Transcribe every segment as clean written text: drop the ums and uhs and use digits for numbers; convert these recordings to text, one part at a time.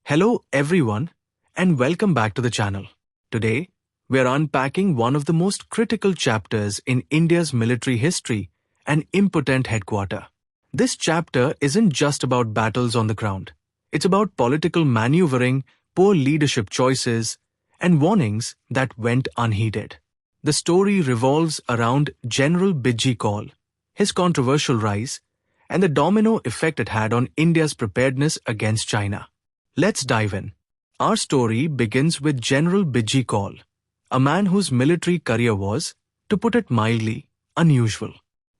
Hello everyone and welcome back to the channel. Today, we are unpacking one of the most critical chapters in India's military history, an impotent headquarter. This chapter isn't just about battles on the ground. It's about political maneuvering, poor leadership choices, and warnings that went unheeded. The story revolves around General Bijji Kaul, his controversial rise, and the domino effect it had on India's preparedness against China. Let's dive in. Our story begins with General Bijji Kaul, a man whose military career was, to put it mildly, unusual.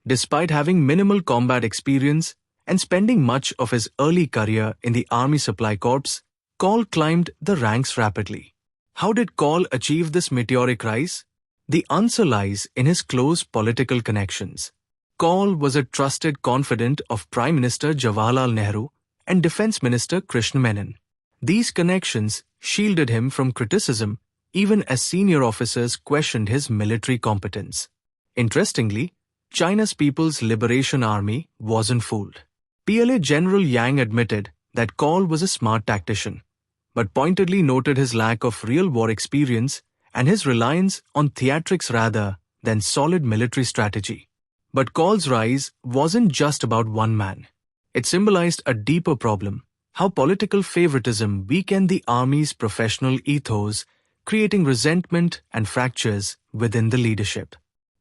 Despite having minimal combat experience and spending much of his early career in the Army Supply Corps, Kaul climbed the ranks rapidly. How did Kaul achieve this meteoric rise? The answer lies in his close political connections. Kaul was a trusted confidant of Prime Minister Jawaharlal Nehru and Defence Minister Krishna Menon. These connections shielded him from criticism even as senior officers questioned his military competence. Interestingly, China's People's Liberation Army wasn't fooled. PLA General Yang admitted that Kaul was a smart tactician, but pointedly noted his lack of real war experience and his reliance on theatrics rather than solid military strategy. But Kaul's rise wasn't just about one man. It symbolized a deeper problem: how political favoritism weakened the army's professional ethos, creating resentment and fractures within the leadership.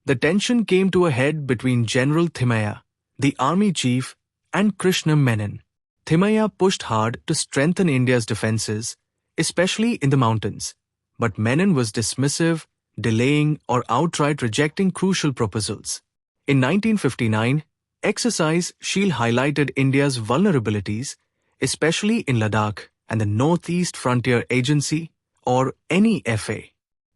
The tension came to a head between General Thimaia, the army chief, and Krishna Menon. Thimaia pushed hard to strengthen India's defenses, especially in the mountains, but Menon was dismissive, delaying or outright rejecting crucial proposals. In 1959, Exercise Shield highlighted India's vulnerabilities, especially in Ladakh and the Northeast Frontier Agency, or NEFA.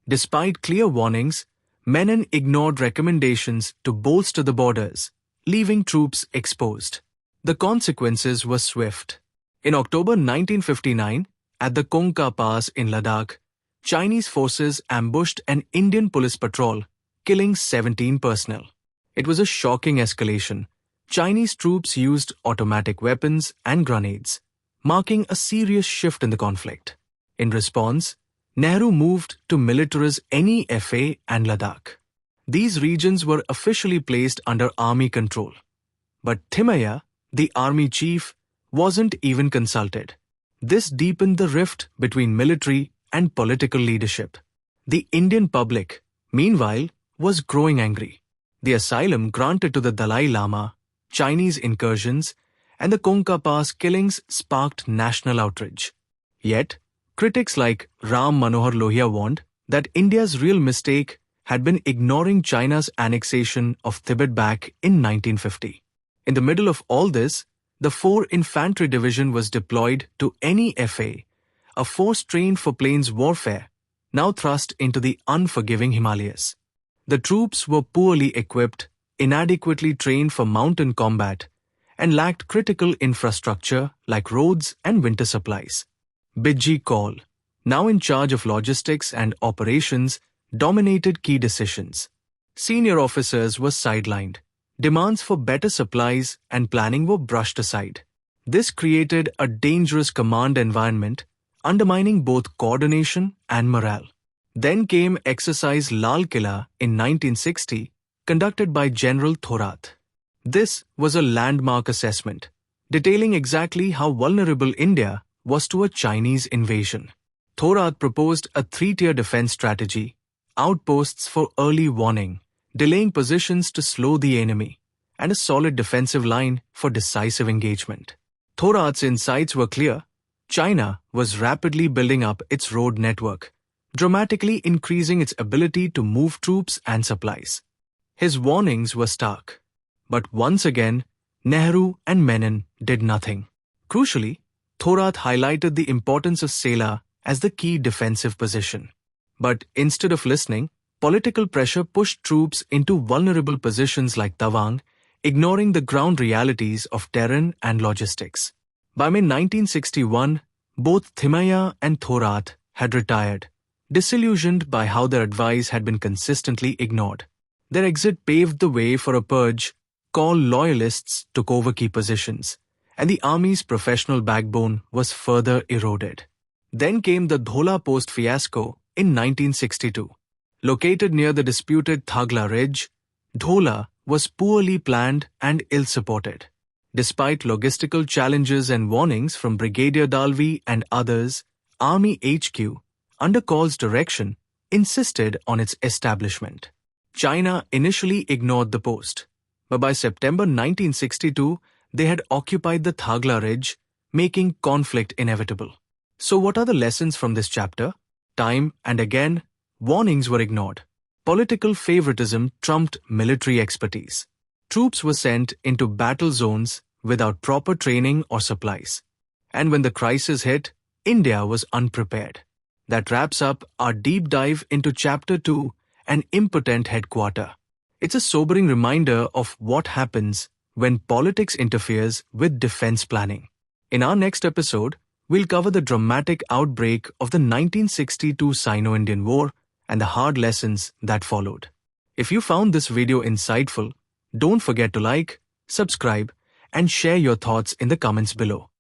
Despite clear warnings, Menon ignored recommendations to bolster the borders, leaving troops exposed. The consequences were swift. In October 1959, at the Kongka Pass in Ladakh, Chinese forces ambushed an Indian police patrol, killing 17 personnel. It was a shocking escalation. Chinese troops used automatic weapons and grenades, marking a serious shift in the conflict. In response, Nehru moved to militarize NEFA and Ladakh. These regions were officially placed under army control. But Thimaia, the army chief, wasn't even consulted. This deepened the rift between military and political leadership. The Indian public, meanwhile, was growing angry. The asylum granted to the Dalai Lama, Chinese incursions, and the Kongka Pass killings sparked national outrage. Yet, critics like Ram Manohar Lohia warned that India's real mistake had been ignoring China's annexation of Tibet back in 1950. In the middle of all this, the 4 Infantry Division was deployed to NEFA, a force trained for plains warfare, now thrust into the unforgiving Himalayas. The troops were poorly equipped, inadequately trained for mountain combat, and lacked critical infrastructure like roads and winter supplies. Bijji Kaul, now in charge of logistics and operations, dominated key decisions. Senior officers were sidelined. Demands for better supplies and planning were brushed aside. This created a dangerous command environment, undermining both coordination and morale. Then came Exercise Lal Qila in 1960, conducted by General Thorat. This was a landmark assessment, detailing exactly how vulnerable India was to a Chinese invasion. Thorat proposed a 3-tier defense strategy: outposts for early warning, delaying positions to slow the enemy, and a solid defensive line for decisive engagement. Thorat's insights were clear. China was rapidly building up its road network, dramatically increasing its ability to move troops and supplies. His warnings were stark. But once again, Nehru and Menon did nothing. Crucially, Thorat highlighted the importance of Sela as the key defensive position. But instead of listening, political pressure pushed troops into vulnerable positions like Tawang, ignoring the ground realities of terrain and logistics. By May 1961, both Thimaia and Thorat had retired, disillusioned by how their advice had been consistently ignored. Their exit paved the way for a purge. Kaul loyalists took over key positions, and the army's professional backbone was further eroded. Then came the Dhola Post fiasco in 1962. Located near the disputed Thagla Ridge, Dhola was poorly planned and ill-supported. Despite logistical challenges and warnings from Brigadier Dalvi and others, Army HQ, under Kaul's direction, insisted on its establishment. China initially ignored the post, but by September 1962, they had occupied the Thagla Ridge, making conflict inevitable. So what are the lessons from this chapter? Time and again, warnings were ignored. Political favoritism trumped military expertise. Troops were sent into battle zones without proper training or supplies. And when the crisis hit, India was unprepared. That wraps up our deep dive into Chapter 2, An Impotent Headquarter. It's a sobering reminder of what happens when politics interferes with defense planning. In our next episode, we'll cover the dramatic outbreak of the 1962 Sino-Indian War and the hard lessons that followed. If you found this video insightful, don't forget to like, subscribe, and share your thoughts in the comments below.